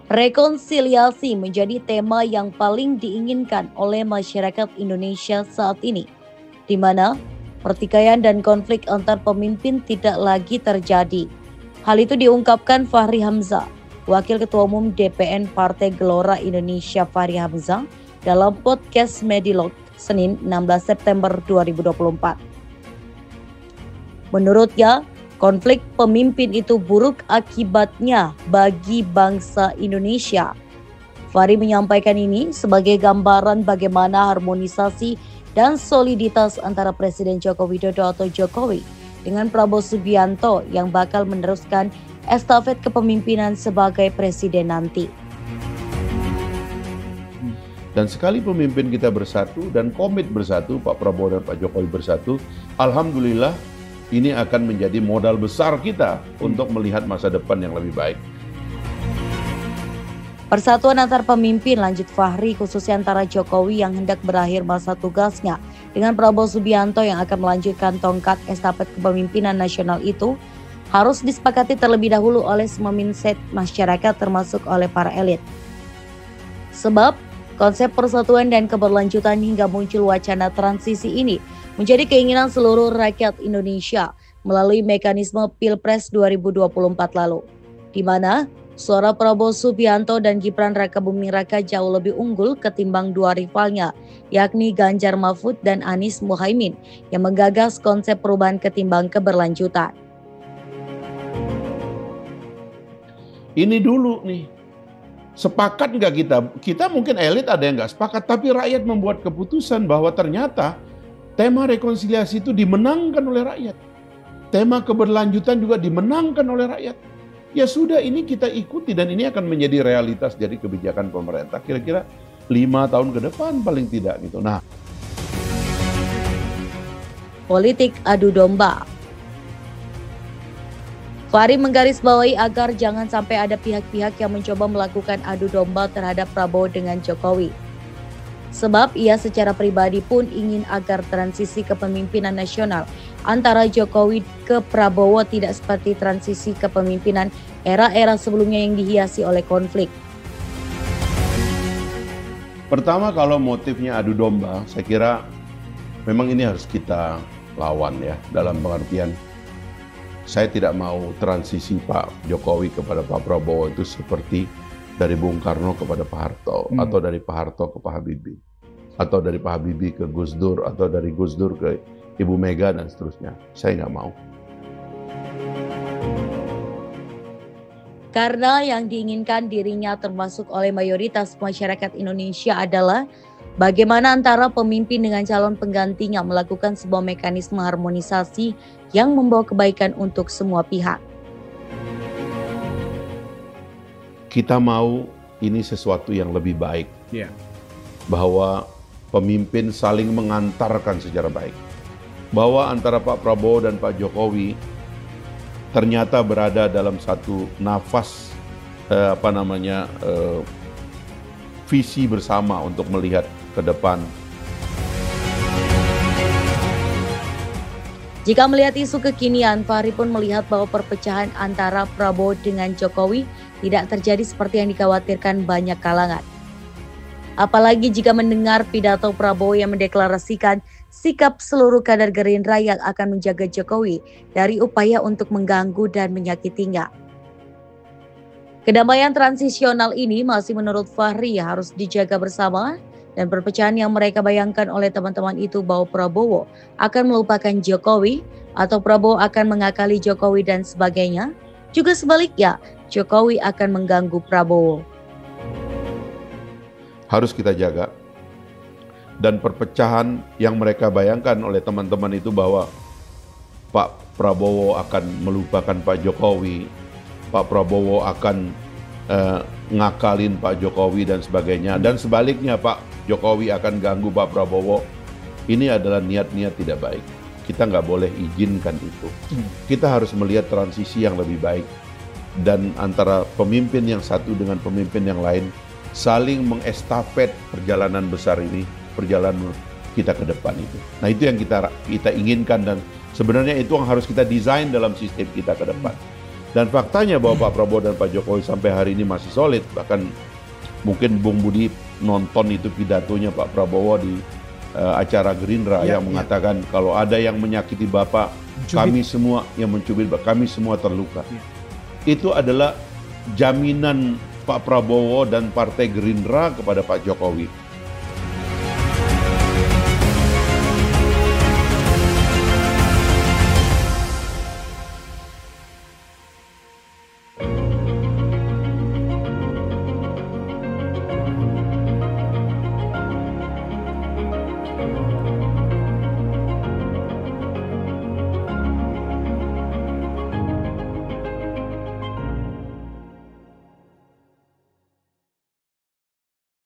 Rekonsiliasi menjadi tema yang paling diinginkan oleh masyarakat Indonesia saat ini, di mana pertikaian dan konflik antar pemimpin tidak lagi terjadi. Hal itu diungkapkan Fahri Hamzah, Wakil Ketua Umum DPN Partai Gelora Indonesia Fahri Hamzah, dalam podcast Medilog Senin 16 September 2024. Menurutnya, konflik pemimpin itu buruk akibatnya bagi bangsa Indonesia. Fahri menyampaikan ini sebagai gambaran bagaimana harmonisasi dan soliditas antara Presiden Joko Widodo atau Jokowi dengan Prabowo Subianto yang bakal meneruskan estafet kepemimpinan sebagai presiden nanti. Dan sekali pemimpin kita bersatu dan komit bersatu, Pak Prabowo dan Pak Jokowi bersatu, alhamdulillah ini akan menjadi modal besar kita untuk melihat masa depan yang lebih baik. Persatuan antar pemimpin, lanjut Fahri, khususnya antara Jokowi yang hendak berakhir masa tugasnya dengan Prabowo Subianto yang akan melanjutkan tongkat estafet kepemimpinan nasional itu, harus disepakati terlebih dahulu oleh semua mindset masyarakat termasuk oleh para elit. Sebab konsep persatuan dan keberlanjutan hingga muncul wacana transisi ini menjadi keinginan seluruh rakyat Indonesia melalui mekanisme Pilpres 2024 lalu, di mana suara Prabowo Subianto dan Gibran Rakabuming Raka jauh lebih unggul ketimbang dua rivalnya, yakni Ganjar Mahfud dan Anies Muhaimin yang menggagas konsep perubahan ketimbang keberlanjutan. Ini dulu nih, sepakat nggak kita? Kita mungkin elit ada yang nggak sepakat, tapi rakyat membuat keputusan bahwa ternyata tema rekonsiliasi itu dimenangkan oleh rakyat. Tema keberlanjutan juga dimenangkan oleh rakyat. Ya sudah, ini kita ikuti dan ini akan menjadi realitas dari kebijakan pemerintah kira-kira 5 tahun ke depan paling tidak gitu. Nah, politik adu domba. Fahri menggarisbawahi agar jangan sampai ada pihak-pihak yang mencoba melakukan adu domba terhadap Prabowo dengan Jokowi. Sebab ia secara pribadi pun ingin agar transisi kepemimpinan nasional antara Jokowi ke Prabowo tidak seperti transisi kepemimpinan era-era sebelumnya yang dihiasi oleh konflik. pertama kalau motifnya adu domba, saya kira memang ini harus kita lawan ya, dalam pengertian saya tidak mau transisi Pak Jokowi kepada Pak Prabowo itu seperti dari Bung Karno kepada Pak Harto, atau dari Pak Harto ke Pak Habibie, atau dari Pak Habibie ke Gus Dur, atau dari Gus Dur ke Ibu Mega dan seterusnya. Saya nggak mau. Karena yang diinginkan dirinya termasuk oleh mayoritas masyarakat Indonesia adalah bagaimana antara pemimpin dengan calon penggantinya melakukan sebuah mekanisme harmonisasi yang membawa kebaikan untuk semua pihak. Kita mau ini sesuatu yang lebih baik. Bahwa pemimpin saling mengantarkan secara baik. Bahwa antara Pak Prabowo dan Pak Jokowi ternyata berada dalam satu nafas visi bersama untuk melihat ke depan. Jika melihat isu kekinian, Fahri pun melihat bahwa perpecahan antara Prabowo dengan Jokowi tidak terjadi seperti yang dikhawatirkan banyak kalangan. Apalagi jika mendengar pidato Prabowo yang mendeklarasikan sikap seluruh kader Gerindra yang akan menjaga Jokowi dari upaya untuk mengganggu dan menyakitinya. Kedamaian transisional ini masih menurut Fahri harus dijaga bersama, dan perpecahan yang mereka bayangkan oleh teman-teman itu bahwa Prabowo akan melupakan Jokowi atau Prabowo akan mengakali Jokowi dan sebagainya, juga sebaliknya Jokowi akan mengganggu Prabowo. Harus kita jaga. Dan perpecahan yang mereka bayangkan oleh teman-teman itu bahwa Pak Prabowo akan melupakan Pak Jokowi, Pak Prabowo akan ngakalin Pak Jokowi dan sebagainya, dan sebaliknya Pak Jokowi akan ganggu Pak Prabowo. Ini adalah niat-niat tidak baik. Kita nggak boleh izinkan itu. Kita harus melihat transisi yang lebih baik, dan antara pemimpin yang satu dengan pemimpin yang lain saling mengestafet perjalanan besar ini, perjalanan kita ke depan itu. Nah, itu yang kita inginkan, dan sebenarnya itu yang harus kita desain dalam sistem kita ke depan. Dan faktanya bahwa Pak Prabowo dan Pak Jokowi sampai hari ini masih solid. Bahkan mungkin Bung Budi nonton itu pidatonya Pak Prabowo di acara Gerindra yang mengatakan kalau ada yang menyakiti Bapak, kami semua yang mencubit, kami semua terluka. Itu adalah jaminan Pak Prabowo dan Partai Gerindra kepada Pak Jokowi.